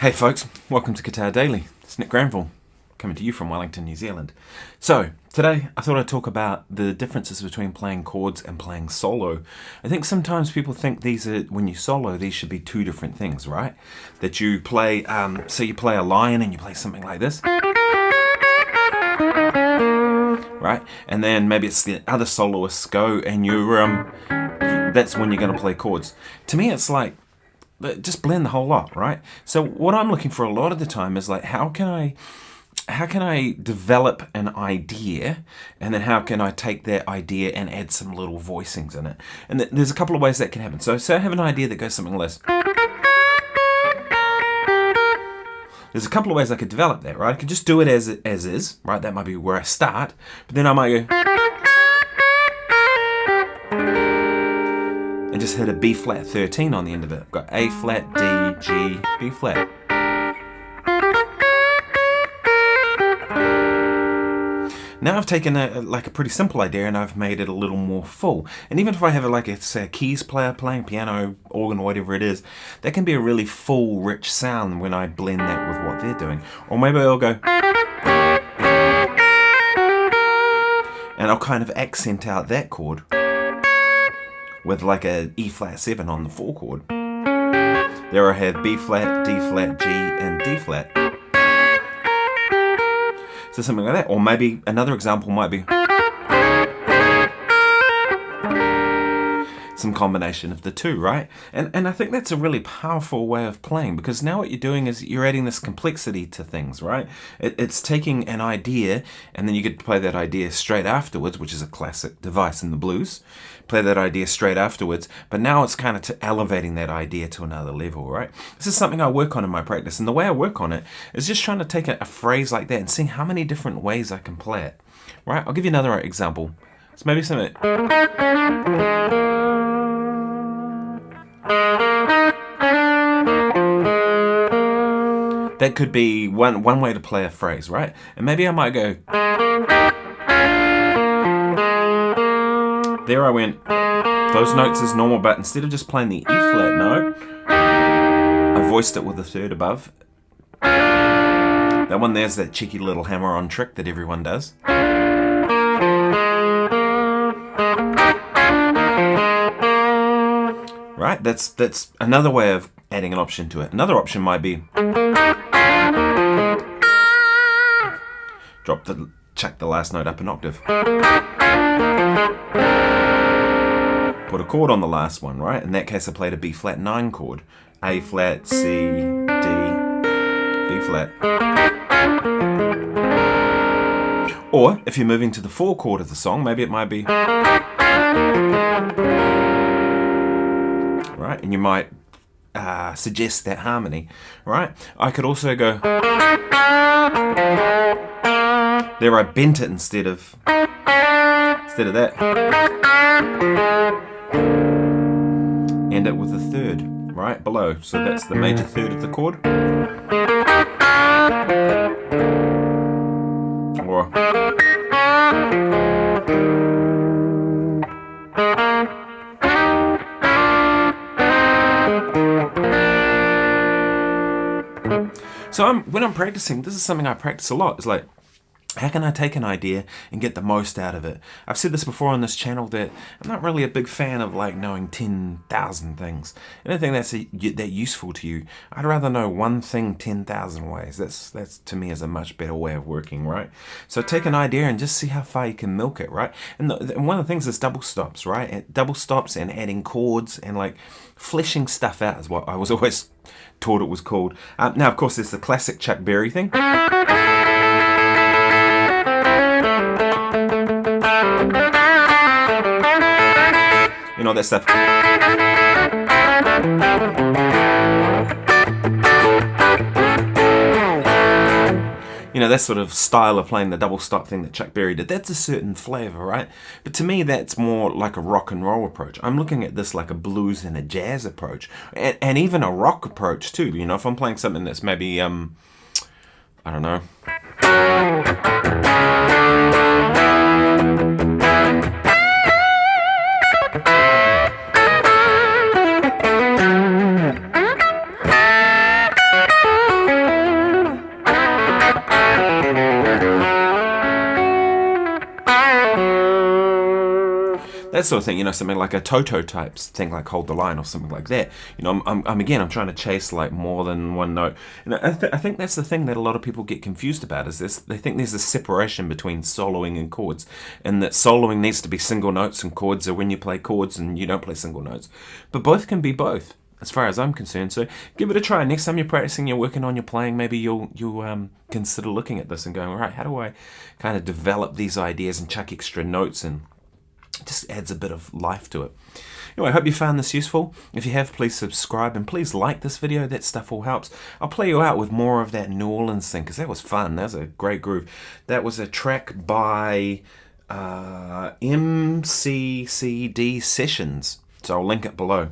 Hey folks, welcome to Guitar Daily. It's Nick Granville, coming to you from Wellington, New Zealand. So, today I thought I'd talk about the differences between playing chords and playing solo. I think sometimes people think when you solo, these should be two different things, right? That you play, so you play a line and you play something like this. Right? And then maybe it's the other soloists go and that's when you're going to play chords. To me, it's like, just blend the whole lot, right? So what I'm looking for a lot of the time is like, how can I develop an idea, and then how can I take that idea and add some little voicings in it? And there's a couple of ways that can happen. So say I have an idea that goes something like this. There's a couple of ways I could develop that, right? I could just do it as is, right? That might be where I start, but then I might go and just hit a B flat 13 on the end of it. I've got A flat, D, G, B flat. Now I've taken a pretty simple idea and I've made it a little more full. And even if I have a keys player playing piano, organ, or whatever it is, that can be a really full, rich sound when I blend that with what they're doing. Or maybe I'll go and I'll kind of accent out that chord with like a E flat 7 on the 4 chord. There I have B flat, D flat, G, and D flat. So something like that. Or maybe another example might be some combination of the two, right? And I think that's a really powerful way of playing, because now what you're doing is you're adding this complexity to things, right? It's taking an idea and then you get to play that idea straight afterwards, which is a classic device in the blues. Play that idea straight afterwards, but now it's kind of elevating that idea to another level, right? This is something I work on in my practice, and the way I work on it is just trying to take a phrase like that and seeing how many different ways I can play it, right? I'll give you another example. So maybe something. That could be one way to play a phrase, right? And maybe I might go. There I went. Those notes is normal, but instead of just playing the E flat note, I voiced it with a third above. That one there's that cheeky little hammer-on trick that everyone does. Right? That's another way of adding an option to it. Another option might be chuck the last note up an octave. Put a chord on the last one, right? In that case, I played a B flat 9 chord. A flat, C, D, B flat. Or, if you're moving to the 4 chord of the song, maybe it might be. Right? And you might suggest that harmony, right? I could also go. There I bent it instead of that. End it with a third, right, below. So that's the major third of the chord. Or so when I'm practicing, this is something I practice a lot. It's like, how can I take an idea and get the most out of it? I've said this before on this channel that I'm not really a big fan of like knowing 10,000 things. Anything that's that useful to you, I'd rather know one thing 10,000 ways. That's to me is a much better way of working, right? So take an idea and just see how far you can milk it, right? And one of the things is double stops, right? Double stops and adding chords and like fleshing stuff out is what I was always taught it was called. Now, of course, there's the classic Chuck Berry thing. You know, that stuff. You know, that sort of style of playing the double stop thing that Chuck Berry did, that's a certain flavour, right? But to me, that's more like a rock and roll approach. I'm looking at this like a blues and a jazz approach, and even a rock approach too. You know, if I'm playing something that's maybe, I don't know. that sort of thing. You know, something like a Toto type thing, like Hold the Line or something like that. You know, I'm trying to chase like more than one note. And I think that's the thing that a lot of people get confused about, is this: they think there's a separation between soloing and chords, and that soloing needs to be single notes and chords are when you play chords and you don't play single notes. But both can be both, as far as I'm concerned. So give it a try. Next time you're practicing, you're working on your playing, maybe you'll consider looking at this and going, right, how do I kind of develop these ideas and chuck extra notes in? It just adds a bit of life to it. Anyway, I hope you found this useful. If you have, please subscribe and please like this video. That stuff all helps. I'll play you out with more of that New Orleans thing, because that was fun. That was a great groove. That was a track by MCCD Sessions. So I'll link it below.